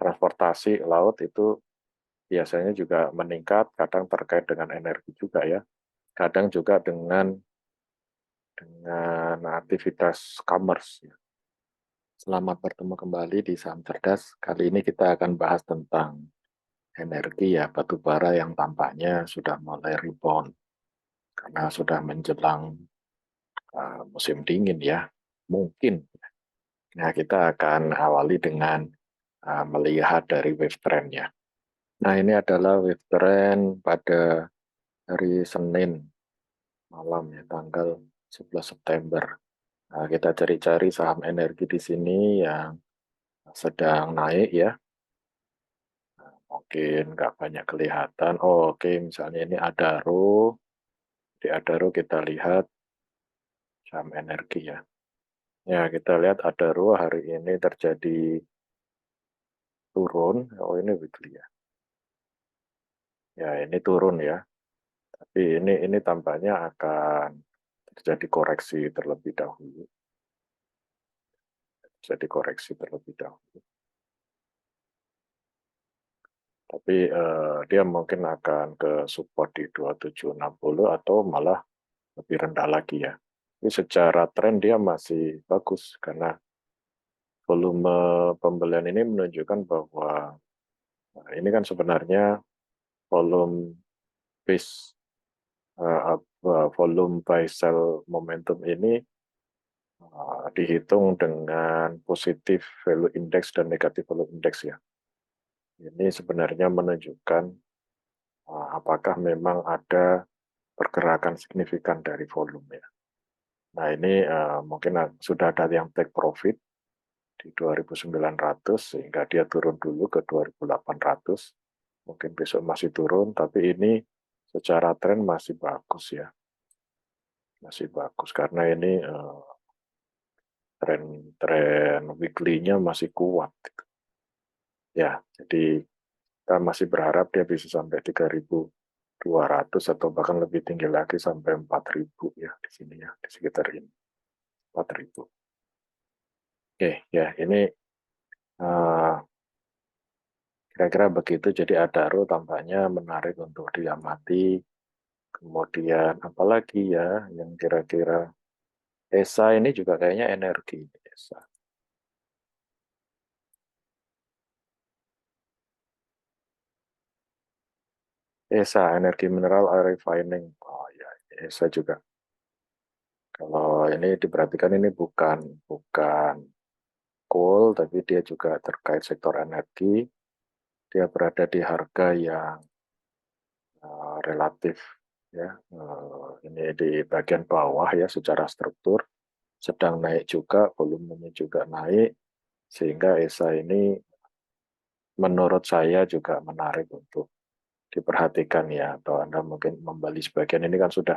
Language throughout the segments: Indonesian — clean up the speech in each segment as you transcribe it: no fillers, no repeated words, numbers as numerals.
transportasi laut itu biasanya juga meningkat, kadang terkait dengan energi juga ya, kadang juga dengan aktivitas commerce ya. Selamat bertemu kembali di Saham Cerdas. Kali ini kita akan bahas tentang energi ya, batu bara yang tampaknya sudah mulai rebound karena sudah menjelang musim dingin ya. Mungkin. Nah, kita akan awali dengan melihat dari wave trend-nya. Nah, ini adalah wave trend pada hari Senin malam ya, tanggal 11 September. Nah, kita cari-cari saham energi di sini yang sedang naik ya. Mungkin nggak banyak kelihatan. Oh, oke, misalnya ini Adaro. Di Adaro kita lihat saham energi ya. Ya, kita lihat Adaro hari ini terjadi turun. Oh, ini weekly ya. Ya, ini turun ya. Tapi ini tampaknya akan terjadi koreksi terlebih dahulu. Jadi koreksi terlebih dahulu. Tapi dia mungkin akan ke support di 2760 atau malah lebih rendah lagi ya. Tapi secara tren dia masih bagus karena volume pembelian ini menunjukkan bahwa ini kan sebenarnya volume base volume buy sell momentum ini dihitung dengan positif value index dan negatif value index ya. Ini sebenarnya menunjukkan apakah memang ada pergerakan signifikan dari volume ya. Nah ini mungkin sudah ada yang take profit di 2.900 sehingga dia turun dulu ke 2.800. Mungkin besok masih turun, tapi ini secara tren masih bagus ya. Masih bagus karena ini tren weekly-nya masih kuat. Ya, jadi kita masih berharap dia bisa sampai 3.200 atau bahkan lebih tinggi lagi sampai 4.000 ya di sini ya, di sekitar ini 4.000. Oke, ya ini uh, kira-kira begitu. Jadi Adaro tampaknya menarik untuk diamati. Kemudian apalagi ya yang kira-kira ESA ini juga kayaknya energi. ESA. ESA, energi mineral oil refining. Oh ya, ESA juga. Kalau ini diperhatikan ini bukan coal, tapi dia juga terkait sektor energi. Dia berada di harga yang relatif ya. Ini di bagian bawah ya secara struktur sedang naik juga, volumenya juga naik sehingga ESA ini menurut saya juga menarik untuk diperhatikan ya, atau Anda mungkin membeli sebagian ini kan sudah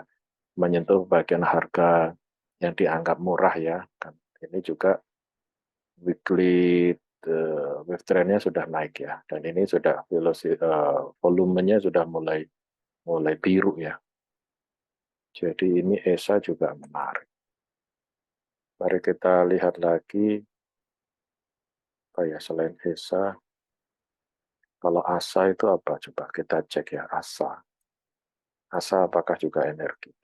menyentuh bagian harga yang dianggap murah ya. Kan ini juga weekly wave trend-nya sudah naik ya, dan ini sudah volumenya sudah mulai mulai biru ya. Jadi ini ESA juga menarik. Mari kita lihat lagi, apa ya selain ESA, kalau ASA itu apa? Coba kita cek ya ASA. ASA apakah juga energi?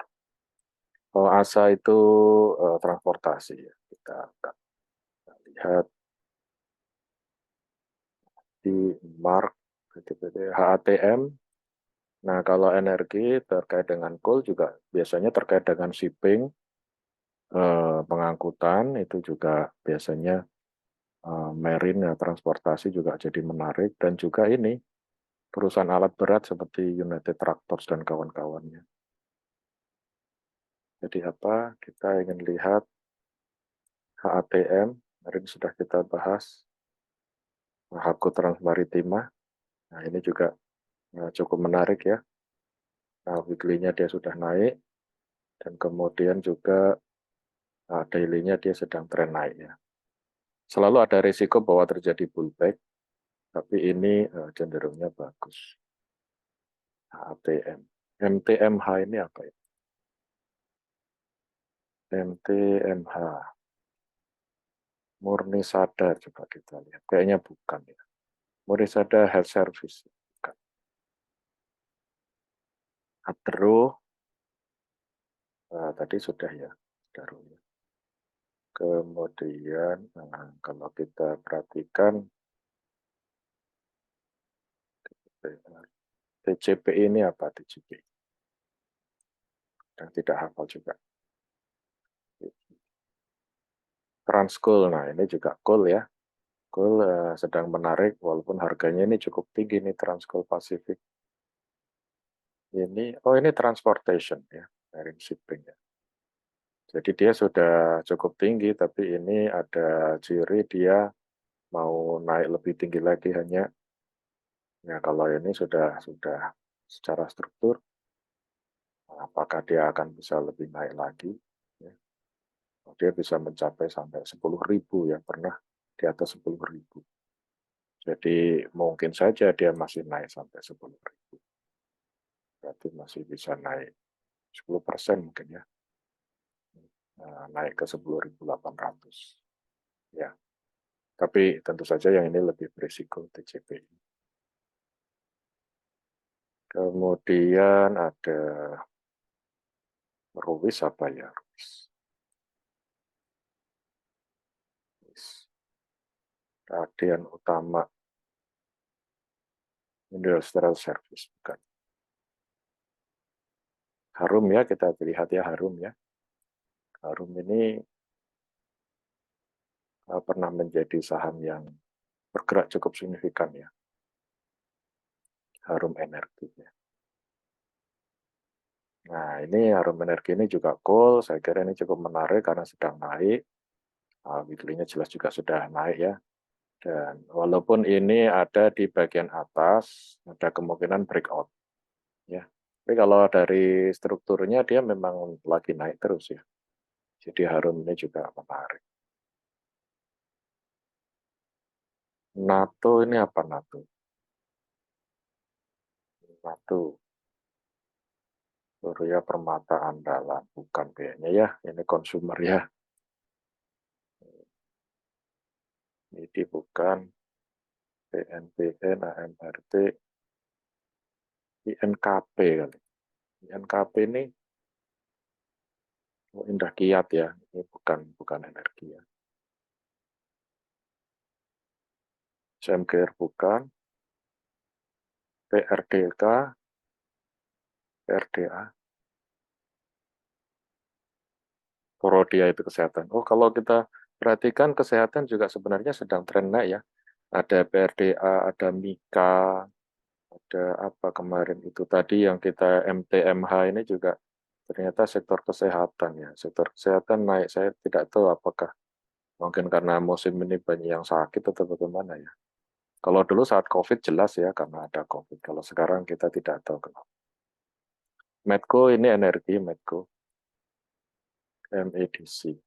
Oh, ASA itu transportasi ya. Kita lihat di Mark, HATM. Nah, kalau energi terkait dengan coal juga biasanya terkait dengan shipping, pengangkutan itu juga biasanya marine ya, transportasi juga jadi menarik, dan juga ini perusahaan alat berat seperti United Tractors dan kawan-kawannya. Jadi apa? Kita ingin lihat HATM, kemarin sudah kita bahas, Hargo Transmaritima. Nah, ini juga cukup menarik ya. Nah, weekly-nya dia sudah naik, dan kemudian juga daily-nya dia sedang tren naik ya. Selalu ada risiko bahwa terjadi pullback, tapi ini cenderungnya bagus. HATM. MTMH ini apa ya? MTMH. Murni Sadar, coba kita lihat. Kayaknya bukan ya. Morisada Health Service. Bukan. Adro, tadi sudah ya. Adro, ya. Kemudian, kalau kita perhatikan, TCP ini apa TCP? Dan tidak hafal juga. Transcool, nah ini juga cool ya. Cool sedang menarik, walaupun harganya ini cukup tinggi nih Transcool Pacific. Ini transportation ya, marine shipping ya. Jadi dia sudah cukup tinggi, tapi ini ada ciri dia mau naik lebih tinggi lagi hanya ya kalau ini sudah secara struktur, apakah dia akan bisa lebih naik lagi? Ya. Dia bisa mencapai sampai 10.000 ya, pernah di atas 10.000. Jadi mungkin saja dia masih naik sampai 10.000. Berarti masih bisa naik 10% mungkin ya. Naik ke 10.800. Ya. Tapi tentu saja yang ini lebih berisiko TCP. Kemudian ada Ruwis apa ya? Ruwis. Radian Utama Industrial Service. Bukan. Harum ya, kita lihat ya Harum ya. Harum ini pernah menjadi saham yang bergerak cukup signifikan ya. Harum Energi ya. Nah, ini Harum Energi ini juga cool. Saya kira ini cukup menarik karena sedang naik. Weekly-nya jelas juga sudah naik ya. Dan walaupun ini ada di bagian atas, ada kemungkinan breakout. Ya. Tapi kalau dari strukturnya dia memang lagi naik terus ya. Jadi Harum ini juga menarik. NATO ini apa NATO? NATO, Surya Permata Andalan. Bukan kayaknya ya, ini konsumer ya. Ini bukan PNPN, AMRT, INKP kali. INKP ini Indah Kiat ya, ini bukan energi ya. Semcare bukan, PRDK, PRDA, Porodia itu kesehatan. Oh, kalau kita perhatikan kesehatan juga sebenarnya sedang tren naik ya. Ada PRDA, ada Mika, ada apa kemarin itu tadi yang kita MTMH ini juga ternyata sektor kesehatan ya. Sektor kesehatan naik. Saya tidak tahu apakah mungkin karena musim ini banyak yang sakit atau bagaimana ya. Kalau dulu saat COVID jelas ya karena ada COVID. Kalau sekarang kita tidak tahu kenapa. Medco ini energi Medco, MEDC.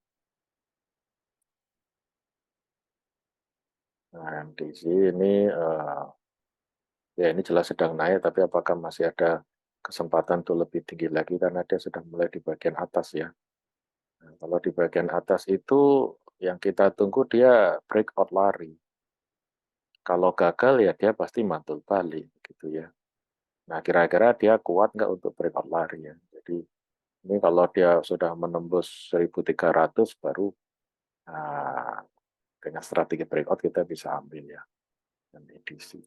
Nah, MDC ini ya ini jelas sedang naik, tapi apakah masih ada kesempatan untuk lebih tinggi lagi karena dia sudah mulai di bagian atas ya. Nah, kalau di bagian atas itu yang kita tunggu dia breakout lari. Kalau gagal ya dia pasti mantul balik gitu ya. Nah kira-kira dia kuat nggak untuk breakout lari ya. Jadi ini kalau dia sudah menembus 1.300 baru nah, dengan strategi breakout kita bisa ambil ya. Dan edisi.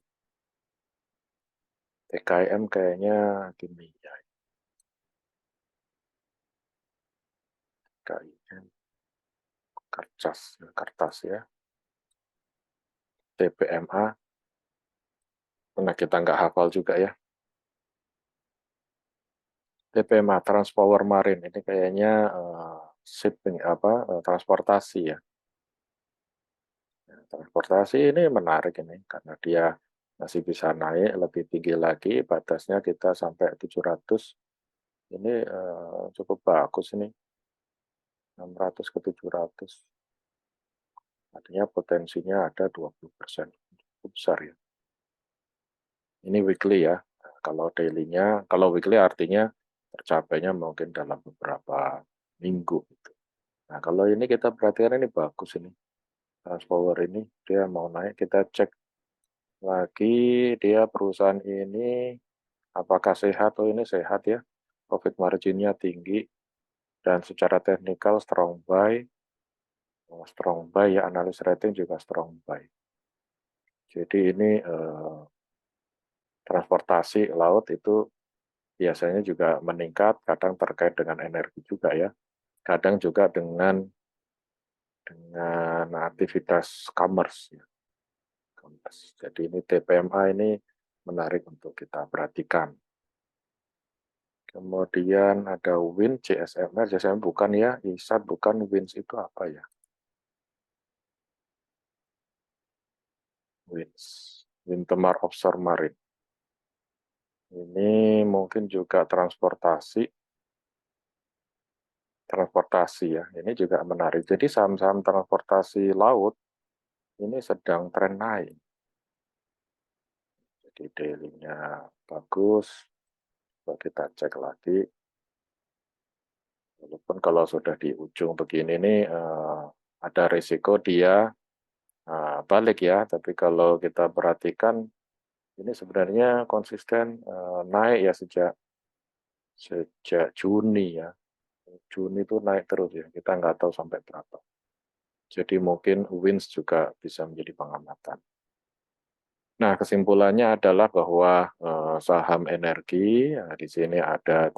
TKM kayaknya gini ya. TKIM kertas ya. TPMA. Nah kita nggak hafal juga ya. TPMA Transpower Marine ini kayaknya shipping transportasi ya. Transportasi ini menarik ini karena dia masih bisa naik lebih tinggi lagi, batasnya kita sampai 700. Ini cukup bagus ini, 600 ke 700. Artinya potensinya ada 20%. Cukup besar ya. Ini weekly ya. Kalau daily-nya, kalau weekly artinya tercapainya mungkin dalam beberapa minggu gitu. Nah, kalau ini kita perhatikan ini bagus ini. Transpower ini dia mau naik, kita cek lagi dia perusahaan ini apakah sehat? Oh ini sehat ya, profit marginnya tinggi dan secara teknikal strong buy ya, analis rating juga strong buy. Jadi ini transportasi laut itu biasanya juga meningkat, kadang terkait dengan energi juga ya, kadang juga dengan aktivitas commerce ya. Jadi ini TPMA ini menarik untuk kita perhatikan. Kemudian ada WIN, CSMR, CSMR bukan ya, ISAT bukan, WINS itu apa ya? WINS, Wintemar Offshore Marine. Ini mungkin juga transportasi ya, ini juga menarik. Jadi saham-saham transportasi laut ini sedang tren naik. Jadi daily-nya bagus, coba kita cek lagi. Walaupun kalau sudah di ujung begini nih ada risiko dia balik ya, tapi kalau kita perhatikan ini sebenarnya konsisten naik ya sejak Juni ya. Juni itu naik terus ya, kita nggak tahu sampai berapa. Jadi mungkin WINS juga bisa menjadi pengamatan. Nah, kesimpulannya adalah bahwa saham energi, di sini ada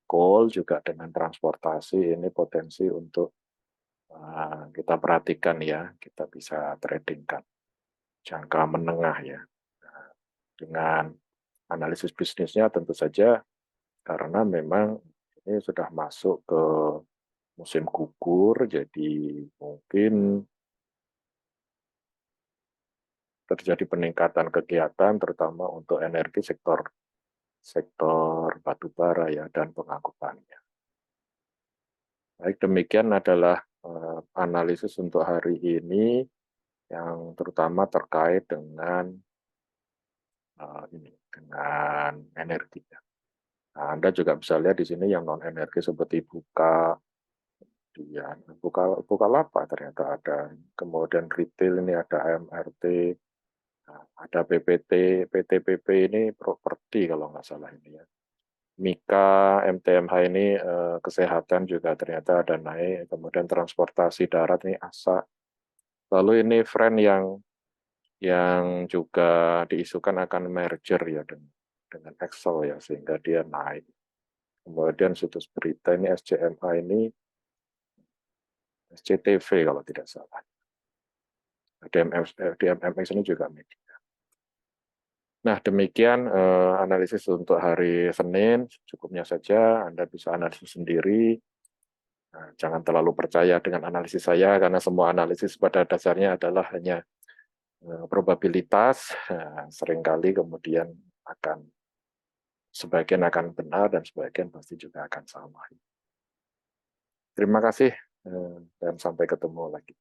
coal juga dengan transportasi, ini potensi untuk kita perhatikan ya, kita bisa tradingkan jangka menengah ya. Nah, dengan analisis bisnisnya tentu saja karena memang ini sudah masuk ke musim gugur, jadi mungkin terjadi peningkatan kegiatan terutama untuk energi sektor sektor batu bara ya dan pengangkutannya. Baik, demikian adalah analisis untuk hari ini yang terutama terkait dengan dengan energi. Nah, Anda juga bisa lihat di sini yang non energi seperti Bukalapak ternyata ada, kemudian retail ini ada AMRT, ada PPT, PTPP ini properti kalau nggak salah ini ya. Mika, MTMH ini kesehatan juga ternyata ada naik, kemudian transportasi darat ini ASA. Lalu ini friend yang juga diisukan akan merger ya dengan Excel ya sehingga dia naik. Kemudian situs berita ini SCMA ini SCTV kalau tidak salah. DMMX ini juga media. Nah, demikian analisis untuk hari Senin. Cukupnya saja, Anda bisa analisis sendiri. Nah, jangan terlalu percaya dengan analisis saya, karena semua analisis pada dasarnya adalah hanya probabilitas. Nah, seringkali kemudian sebagian akan benar dan sebagian pasti juga akan salah. Terima kasih dan sampai ketemu lagi.